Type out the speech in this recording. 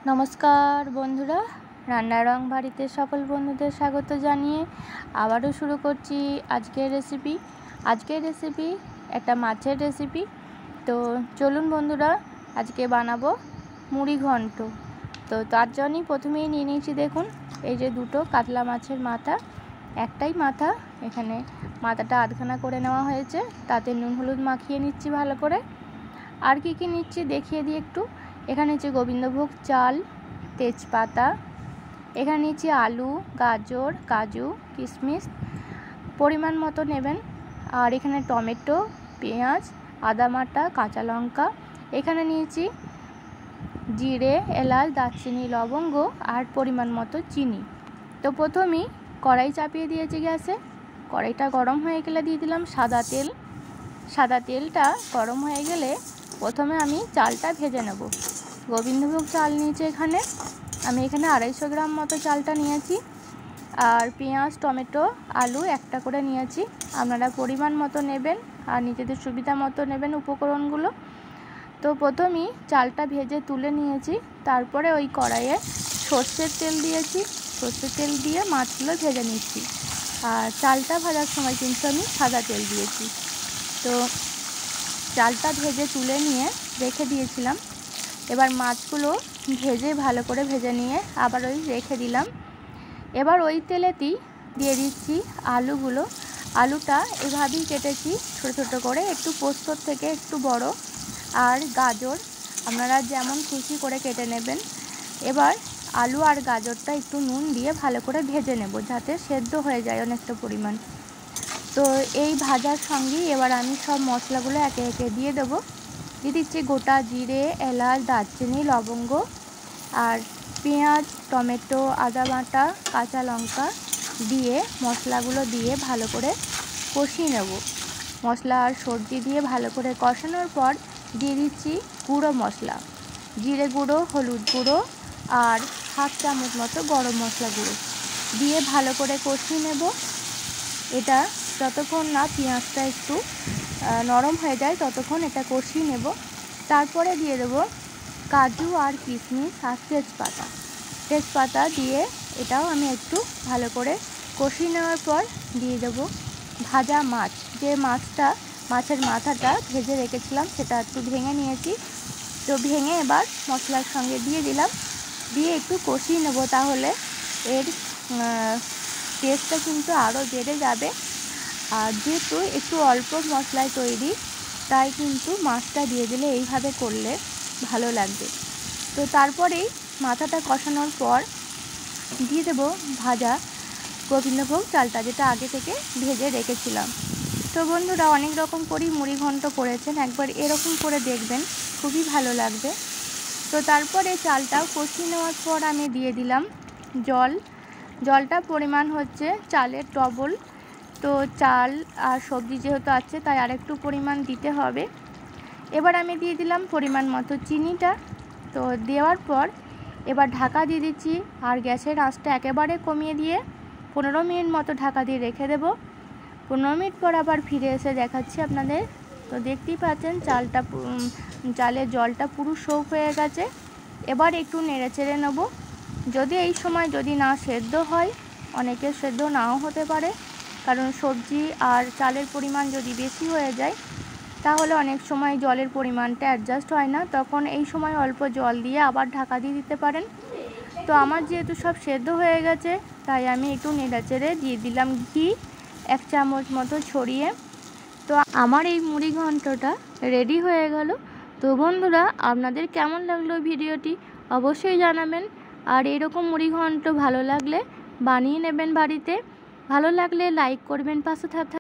নমস্কার বন্ধুরা, রান্নার রং বাড়িতে সকল বন্ধুদের স্বাগত জানিয়ে আবারও শুরু করছি আজকের রেসিপি একটা মাছের রেসিপি। তো চলুন বন্ধুরা, আজকে বানাবো মুড়ি ঘন্ট। তো তার জন্যই প্রথমেই নিয়ে নিয়েছি, দেখুন এই যে দুটো কাতলা মাছের মাথা, একটাই মাথা, এখানে মাথাটা আধখানা করে নেওয়া হয়েছে, তাতে নুন হলুদ মাখিয়ে নিচ্ছি ভালো করে। আর কি কি নিচ্ছি দেখিয়ে দিই একটু। এখানে হচ্ছে গোবিন্দভোগ চাল, তেজপাতা, এখানে নিচ্ছি আলু, গাজর, কাজু, কিশমিশ পরিমাণ মতো নেবেন। আর এখানে টমেটো, পেঁয়াজ, আদা বাটা, কাঁচা লঙ্কা, এখানে নিয়েছি জিরে, এলাচ, দারচিনি, লবঙ্গ আর পরিমাণ মতো চিনি। তো প্রথমেই কড়াই চাপিয়ে দিয়েছি গ্যাসে। কড়াইটা গরম হয়ে গেলে দিয়ে দিলাম সাদা তেল। সাদা তেলটা গরম হয়ে গেলে প্রথমে আমি চালটা ভেজে নেব। গোবিন্দভোগ চাল নিয়েছি আমি এখানে 250 গ্রাম মতো চালটা নিয়েছি। আর পেঁয়াজ, টমেটো, আলু একটা করে নিয়েছি। আপনারা পরিমাণ মতো নেবেন আর নিজেদের সুবিধা মতো নেবেন উপকরণগুলো। তো প্রথমেই চালটা ভেজে তুলে নিয়েছি, তারপরে ওই কড়াইয়ে সর্ষের তেল দিয়েছি। সর্ষের তেল দিয়ে মাছগুলো ভেজে নিচ্ছি। আর চালটা ভাজার সময় কিন্তু আমি সাদা তেল দিয়েছি। তো চালটা ভেজে তুলে নিয়ে রেখে দিয়েছিলাম। এবার মাছগুলো ভালো করে ভেজে নিয়ে আবার ওই রেখে দিলাম। এবার ওই তেলেতেই দিয়ে দিচ্ছি আলুগুলো। আলুটা এভাবেই কেটেছি ছোটো ছোটো করে, একটু পোস্তর থেকে একটু বড়। আর গাজর আপনারা যেমন খুশি করে কেটে নেবেন। এবার আলু আর গাজরটা একটু নুন দিয়ে ভালো করে ভেজে নেব, যাতে সেদ্ধ হয়ে যায় অনেকটা পরিমাণ। তো এই ভাজার সঙ্গেই এবার আমি সব মশলাগুলো একে একে দিয়ে দেবো। দিয়ে দিচ্ছি গোটা জিরে, এলাচ, দারচিনি, লবঙ্গ আর পেঁয়াজ, টমেটো, আদা বাটা, কাঁচা লঙ্কা দিয়ে মশলাগুলো দিয়ে ভালো করে কষিয়ে নেব। মশলা আর সবজি দিয়ে ভালো করে কষানোর পর দিয়ে দিচ্ছি গুঁড়ো মশলা, জিরে গুঁড়ো, হলুদ গুঁড়ো আর 1/2 চামচ মতো গরম মশলা গুঁড়ো দিয়ে ভালো করে কষিয়ে নেব। এটা যতক্ষণ না পেঁয়াজটা একটু নরম হয়ে যায় ততক্ষণ এটা কষিয়ে নেব। তারপরে দিয়ে দেবো কাজু আর কিশমিশ আর তেজপাতা দিয়ে এটাও আমি একটু ভালো করে কষিয়ে নেওয়ার পর দিয়ে দেবো ভাজা মাছ। যে মাছের মাথাটা ভেজে রেখেছিলাম সেটা একটু ভেঙে নিয়েছি। তো ভেঙে এবার মশলার সঙ্গে দিয়ে দিলাম, দিয়ে একটু কষিয়ে নেব। তাহলে এর টেস্টটা কিন্তু আরও বেড়ে যাবে। আর যেহেতু একটু অল্প মশলায় তৈরি, তাই কিন্তু মাছটা দিয়ে দিলে এইভাবে করলে ভালো লাগবে। তো তারপরেই মাথাটা কষানোর পর দিয়ে দেবো ভাজা গোবিন্দভোগ চালটা, যেটা আগে থেকে ভেজে রেখেছিলাম। তো বন্ধুরা, অনেক রকম করেই মুড়ি ঘন্ট করেছেন, একবার এরকম করে দেখবেন, খুবই ভালো লাগবে। তো তারপরে চালটাও কষিয়ে নেওয়ার পর আমি দিয়ে দিলাম জলটা পরিমাণ হচ্ছে চালের ডবল। তো চাল আর সবজি যেহেতু আছে তাই আরেকটু পরিমাণ দিতে হবে। এবার আমি দিয়ে দিলাম পরিমাণ মতো চিনিটা। তো দেওয়ার পর এবার ঢাকা দিয়ে দিচ্ছি আর গ্যাসের আঁচটা একেবারে কমিয়ে দিয়ে 15 মিনিট মতো ঢাকা দিয়ে রেখে দেব। 15 মিনিট পর আবার ফিরে এসে দেখাচ্ছি আপনাদের। তো দেখতেই পাচ্ছেন চালের জলটা পুরো শোক হয়ে গেছে। এবার একটু নেড়ে চেড়ে নেব। যদি এই সময় যদি না সেদ্ধ হয়, অনেকের সেদ্ধ নাও হতে পারে, কারণ সবজি আর চালের পরিমাণ যদি বেশি হয়ে যায় তাহলে অনেক সময় জলের পরিমাণটা অ্যাডজাস্ট হয় না, তখন এই সময় অল্প জল দিয়ে আবার ঢাকা দিয়ে দিতে পারেন। তো আমার যেহেতু সব সেদ্ধ হয়ে গেছে, তাই আমি একটু নেড়েচেড়ে দিয়ে দিলাম ঘি 1 চামচ মতো ছড়িয়ে। তো আমার এই মুড়ি ঘন্টটা রেডি হয়ে গেল। তো বন্ধুরা, আপনাদের কেমন লাগলো ভিডিওটি অবশ্যই জানাবেন। আর এরকম মুড়ি ঘন্ট ভালো লাগলে বানিয়ে নেবেন বাড়িতে। ভালো লাগলে লাইক করবেন, পাশে থাকবেন।